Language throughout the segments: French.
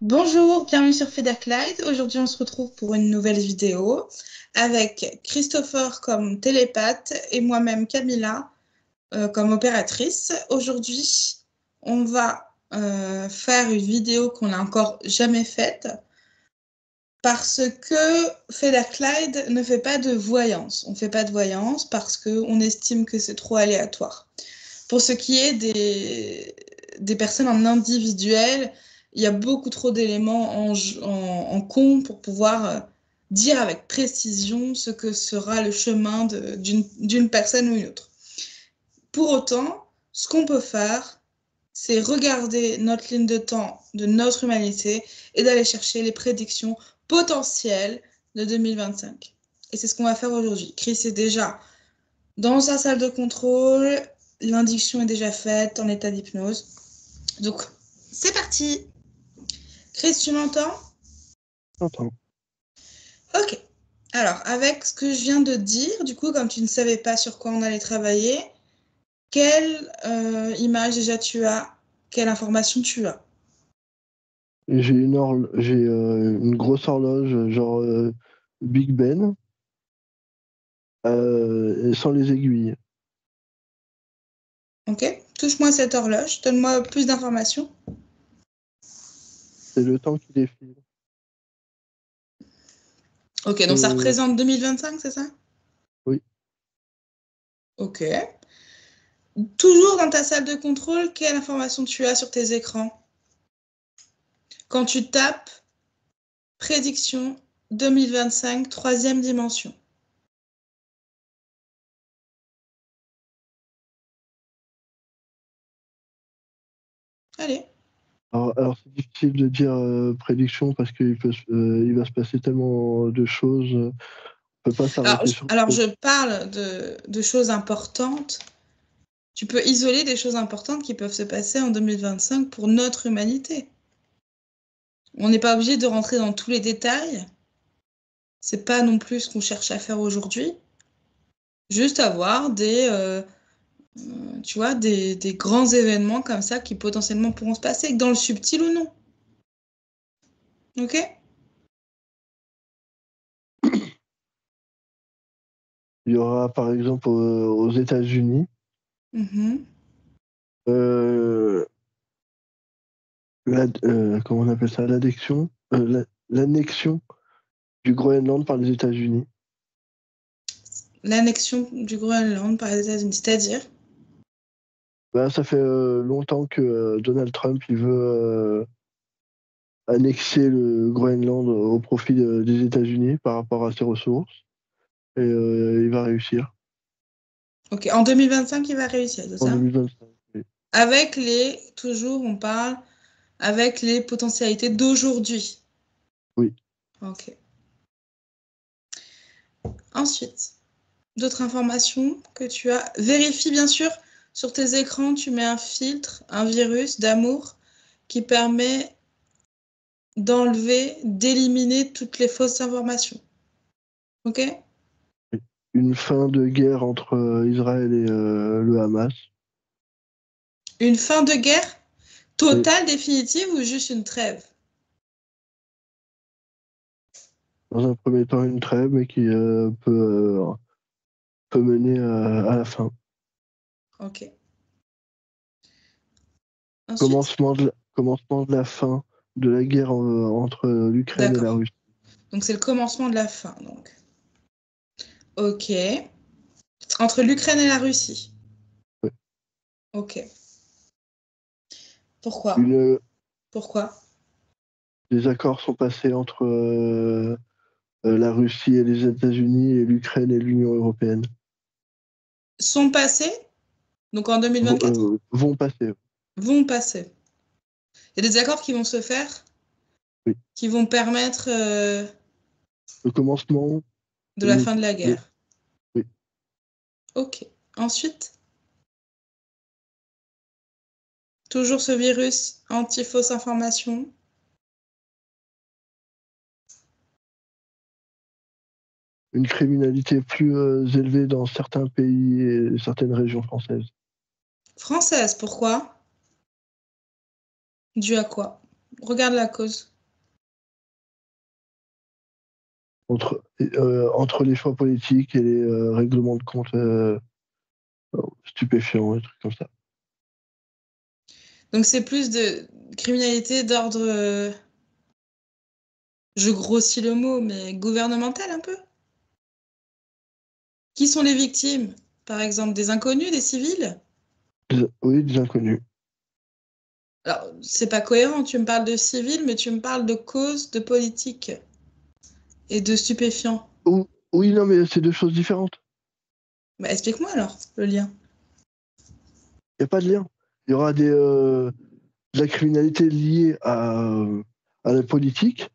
Bonjour, bienvenue sur Federclyde. Aujourd'hui, on se retrouve pour une nouvelle vidéo avec Christopher comme télépathe et moi-même Camilla comme opératrice. Aujourd'hui, on va faire une vidéo qu'on n'a encore jamais faite parce que Federclyde ne fait pas de voyance. On ne fait pas de voyance parce qu'on estime que c'est trop aléatoire. Pour ce qui est des personnes en individuel, il y a beaucoup trop d'éléments en compte pour pouvoir dire avec précision ce que sera le chemin d'une personne ou une autre. Pour autant, ce qu'on peut faire, c'est regarder notre ligne de temps de notre humanité et d'aller chercher les prédictions potentielles de 2025. Et c'est ce qu'on va faire aujourd'hui. Chris est déjà dans sa salle de contrôle, l'indiction est déjà faite en état d'hypnose. Donc, c'est parti. Chris, tu m'entends? J'entends. Ok. Alors, avec ce que je viens de dire, du coup, comme tu ne savais pas sur quoi on allait travailler, quelle image déjà tu as? Quelle information tu as? J'ai une grosse horloge, genre Big Ben, sans les aiguilles. Ok. Touche-moi cette horloge. Donne-moi plus d'informations. C'est le temps qui défile. Ok, donc ça représente 2025, c'est ça? Oui. Ok. Toujours dans ta salle de contrôle, quelle information tu as sur tes écrans? Quand tu tapes prédiction 2025, troisième dimension. Allez. Alors, c'est difficile de dire prédiction parce qu'il va se passer tellement de choses. On peut pas s'arrêter sur. Alors, je parle de choses importantes. Tu peux isoler des choses importantes qui peuvent se passer en 2025 pour notre humanité. On n'est pas obligé de rentrer dans tous les détails. C'est pas non plus ce qu'on cherche à faire aujourd'hui. Juste avoir tu vois, des grands événements comme ça qui potentiellement pourront se passer, dans le subtil ou non. Ok? Il y aura par exemple aux États-Unis Mhm. euh, comment on appelle ça, l'annexion du Groenland par les États-Unis. L'annexion du Groenland par les États-Unis, c'est-à-dire? Bah, ça fait longtemps que Donald Trump il veut annexer le Groenland au profit des États-Unis par rapport à ses ressources. Et il va réussir Ok, en 2025, il va réussir, c'est en ça? 2025. Oui. Avec toujours on parle, avec les potentialités d'aujourd'hui. Oui. Ok. Ensuite, d'autres informations que tu as. Vérifie bien sûr, sur tes écrans, tu mets un filtre, un virus d'amour qui permet d'enlever, d'éliminer toutes les fausses informations. Ok? Une fin de guerre entre Israël et le Hamas. Une fin de guerre Oui. totale, définitive ou juste une trêve? Dans un premier temps, une trêve, mais qui peut mener à la fin. Ok. Ensuite? Commencement de la fin de la guerre entre l'Ukraine et la D'accord. Russie. Donc c'est le commencement de la fin, donc. Ok. Entre l'Ukraine et la Russie. Ouais. Ok. Pourquoi? Une, Pourquoi? des accords sont passés entre la Russie et les États-Unis et l'Ukraine et l'Union européenne. Sont passés, donc en 2024, Vont passer. vont passer. Il y a des accords qui vont se faire, Oui. qui vont permettre Le commencement. de la le- fin de la le- guerre. oui. Ok. Ensuite, toujours ce virus anti-fausse information. Une criminalité plus élevée dans certains pays et certaines régions françaises. Française, pourquoi? Dû à quoi? Regarde la cause. entre les choix politiques et les règlements de compte stupéfiants, des trucs comme ça. Donc c'est plus de criminalité d'ordre, je grossis le mot, mais gouvernemental un peu? Qui sont les victimes? Par exemple, des inconnus, des civils? Oui, des inconnus. Alors, c'est pas cohérent, tu me parles de civils, mais tu me parles de causes, de politique et de stupéfiants. Oui, non, mais c'est deux choses différentes. Bah, explique-moi alors le lien. Il n'y a pas de lien. Il y aura de la criminalité liée à la politique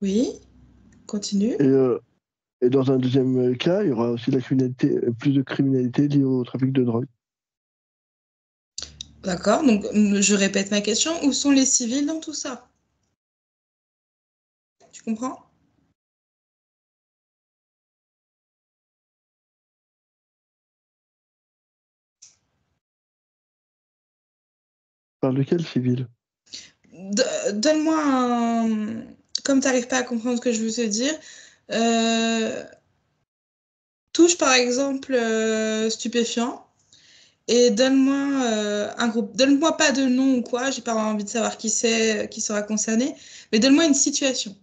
Oui, continue. et dans un deuxième cas, il y aura aussi de la criminalité, plus de criminalité liée au trafic de drogue. D'accord, donc je répète ma question. Où sont les civils dans tout ça? Tu comprends? Par lequel civil? Donne-moi un... Comme tu n'arrives pas à comprendre ce que je veux te dire, euh, touche par exemple stupéfiant et donne-moi un groupe. Donne-moi pas de nom ou quoi, j'ai pas envie de savoir qui c'est, qui sera concerné, mais donne-moi une situation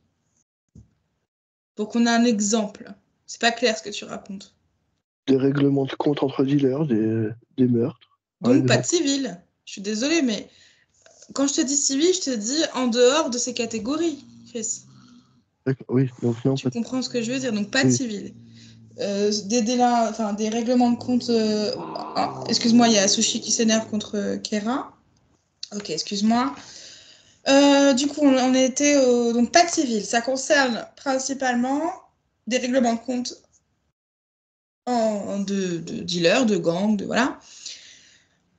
pour qu'on ait un exemple. C'est pas clair ce que tu racontes. Des règlements de compte entre dealers, des meurtres, par Donc pas de exemple. civil. Je suis désolée, mais quand je te dis civil, je te dis en dehors de ces catégories, Chris. D'accord, oui, donc non, Tu pas. comprends ce que je veux dire? Donc pas de Oui, civil. Enfin, des règlements de compte. Excuse-moi, il y a Sushi qui s'énerve contre Kera. Ok, excuse-moi. Du coup, on était donc pas de civil. Ça concerne principalement des règlements de compte de dealers, de gangs, de voilà.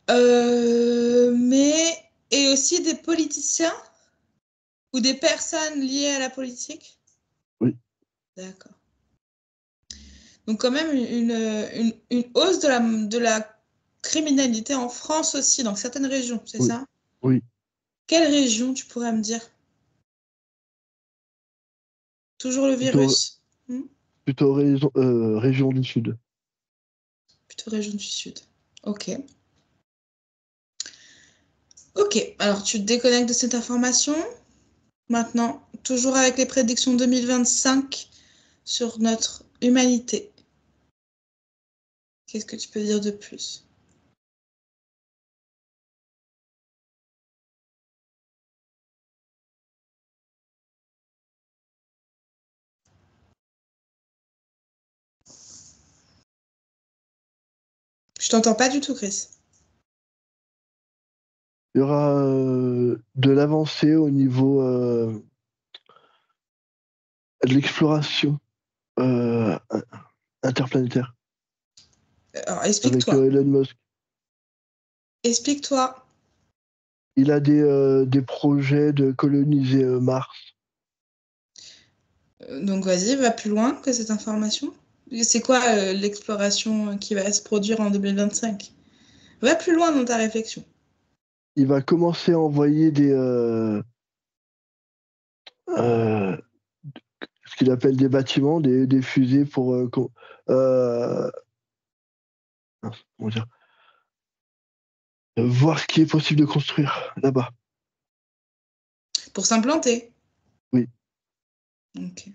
Mais et aussi des politiciens ou des personnes liées à la politique. oui, D'accord. Donc quand même une hausse de la criminalité en France aussi, dans certaines régions, c'est oui, ça? oui. Quelle région tu pourrais me dire? Toujours le Plutôt, virus? Hmm. plutôt région du Sud. Plutôt région du Sud. Ok. Ok, alors tu te déconnectes de cette information. Maintenant, toujours avec les prédictions 2025 sur notre humanité. Qu'est-ce que tu peux dire de plus? Je t'entends pas du tout, Chris. Il y aura de l'avancée au niveau de l'exploration euh, interplanétaire Alors, avec explique-toi. Elon Musk. Explique-toi. Il a des projets de coloniser Mars. Donc, vas-y, va plus loin que cette information. C'est quoi l'exploration qui va se produire en 2025? Va plus loin dans ta réflexion. Il va commencer à envoyer euh, ce qu'il appelle des bâtiments, des fusées pour euh, comment dire, voir ce qui est possible de construire là-bas. Pour s'implanter. Oui, Ok.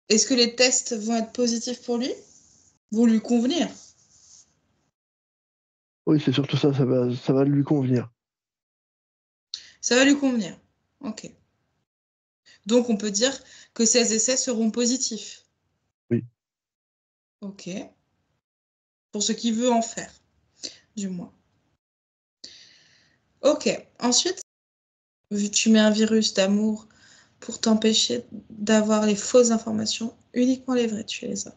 Est-ce que les tests vont être positifs pour lui? Vont lui convenir? oui, c'est surtout ça, ça va lui convenir. Ça va lui convenir. Ok. Donc, on peut dire que ces essais seront positifs. Oui, Ok. Pour ce qu'il veut en faire, du moins. Ok. Ensuite, tu mets un virus d'amour pour t'empêcher d'avoir les fausses informations, uniquement les vraies, tu les as.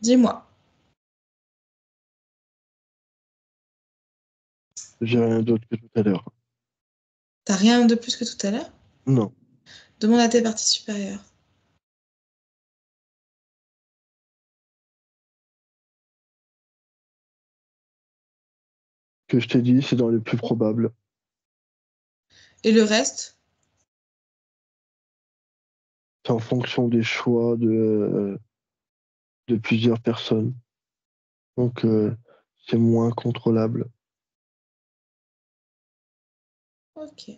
Dis-moi. j'ai rien d'autre que tout à l'heure. T'as rien de plus que tout à l'heure? Non, Demande à tes parties supérieures. ce que je t'ai dit, c'est dans les plus probables. Et le reste? C'est en fonction des choix de plusieurs personnes. Donc, c'est moins contrôlable. Ok.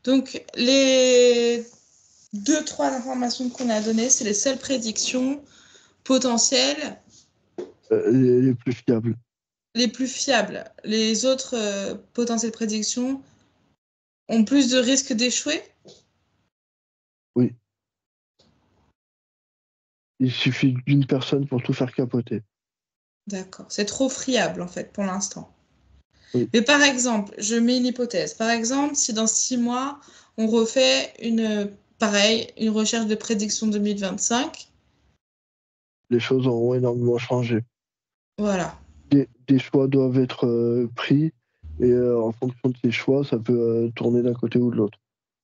Donc, les 2-3 informations qu'on a données, c'est les seules prédictions potentielles Les plus fiables. les plus fiables. Les autres potentielles prédictions ont plus de risques d'échouer? Oui. Il suffit d'une personne pour tout faire capoter. D'accord. C'est trop friable, en fait, pour l'instant. Oui. Mais par exemple, je mets une hypothèse. Par exemple, si dans 6 mois, on refait une recherche de prédiction 2025, Les choses auront énormément changé. voilà. Des choix doivent être pris et en fonction de ces choix, ça peut tourner d'un côté ou de l'autre.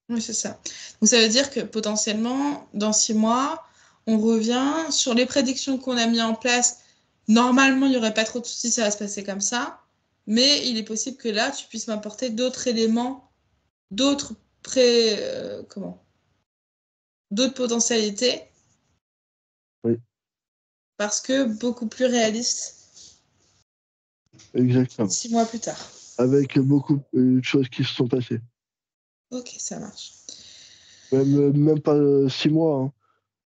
Oui, c'est ça. Donc ça veut dire que potentiellement, dans 6 mois, on revient sur les prédictions qu'on a mis en place. Normalement, il n'y aurait pas trop de soucis, ça va se passer comme ça. Mais il est possible que là, tu puisses m'apporter d'autres éléments, d'autres d'autres potentialités, Oui, parce que beaucoup plus réalistes exactement. 6 mois plus tard. Avec beaucoup de choses qui se sont passées. Ok, ça marche. Même pas 6 mois, hein.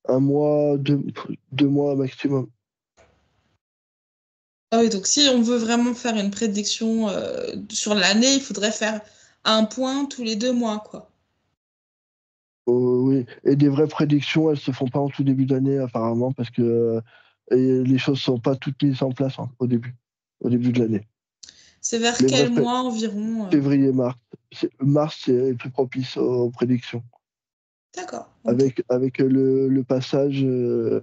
1 mois, 2 mois maximum. Ah oui, donc si on veut vraiment faire une prédiction sur l'année, il faudrait faire un point tous les 2 mois, quoi. Oui, et des vraies prédictions, elles se font pas en tout début d'année apparemment parce que et les choses sont pas toutes mises en place au début de l'année. C'est vers Les quel vraies mois environ février, mars. Mars, c'est plus propice aux prédictions. D'accord, ok. Avec le passage euh,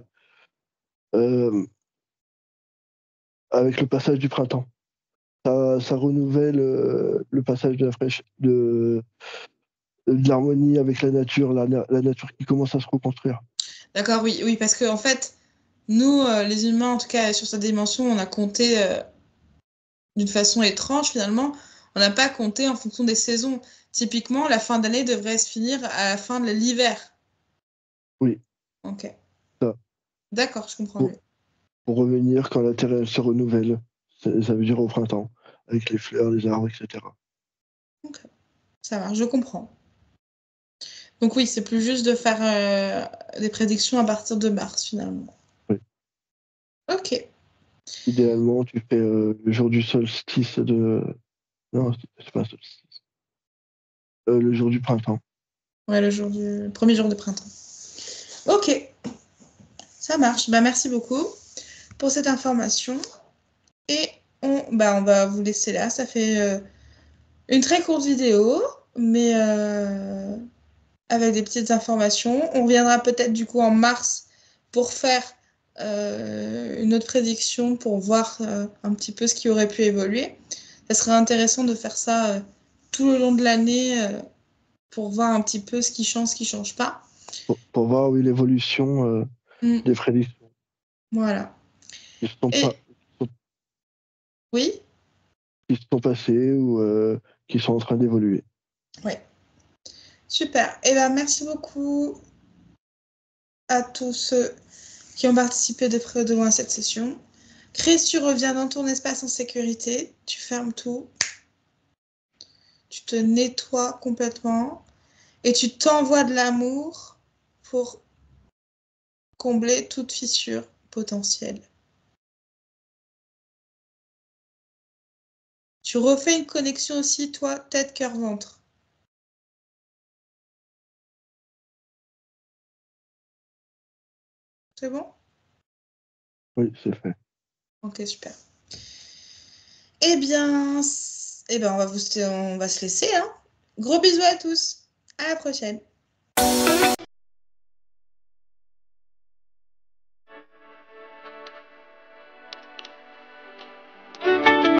avec le passage du printemps. Ça renouvelle le passage de l'harmonie avec la nature, la nature qui commence à se reconstruire. D'accord, oui, oui, parce que en fait, nous, les humains, en tout cas sur cette dimension, on a compté d'une façon étrange finalement. On n'a pas compté en fonction des saisons. Typiquement, la fin d'année devrait se finir à la fin de l'hiver. Oui, Ok. ça. D'accord, je comprends Pour, mieux. pour revenir quand la terre elle se renouvelle, ça veut dire au printemps, avec les fleurs, les arbres, etc. Ok, ça marche, je comprends. Donc oui, c'est plus juste de faire des prédictions à partir de mars finalement. Oui. Ok. Idéalement, tu fais le jour du solstice de. Non, c'est pas un solstice. Le jour du printemps. Ouais, le premier jour de printemps. Ok, ça marche. Bah, merci beaucoup pour cette information. Et on va vous laisser là. Ça fait une très courte vidéo, mais avec des petites informations. On reviendra peut-être du coup en mars pour faire une autre prédiction pour voir un petit peu ce qui aurait pu évoluer. Ça serait intéressant de faire ça tout le long de l'année pour voir un petit peu ce qui change pas. Pour voir oui, l'évolution Mm, des prédictions voilà. qui se sont pas Et oui, qui se sont passées ou qui sont en train d'évoluer. ouais. Super. Et ben merci beaucoup à tous ceux qui ont participé de près ou de loin à cette session. Chris, tu reviens dans ton espace en sécurité, tu fermes tout, tu te nettoies complètement et tu t'envoies de l'amour pour combler toute fissure potentielle. Tu refais une connexion aussi, toi, tête, cœur, ventre. C'est bon? Oui, c'est fait. Ok, super. Eh bien, on va se laisser, hein. Gros bisous à tous. À la prochaine.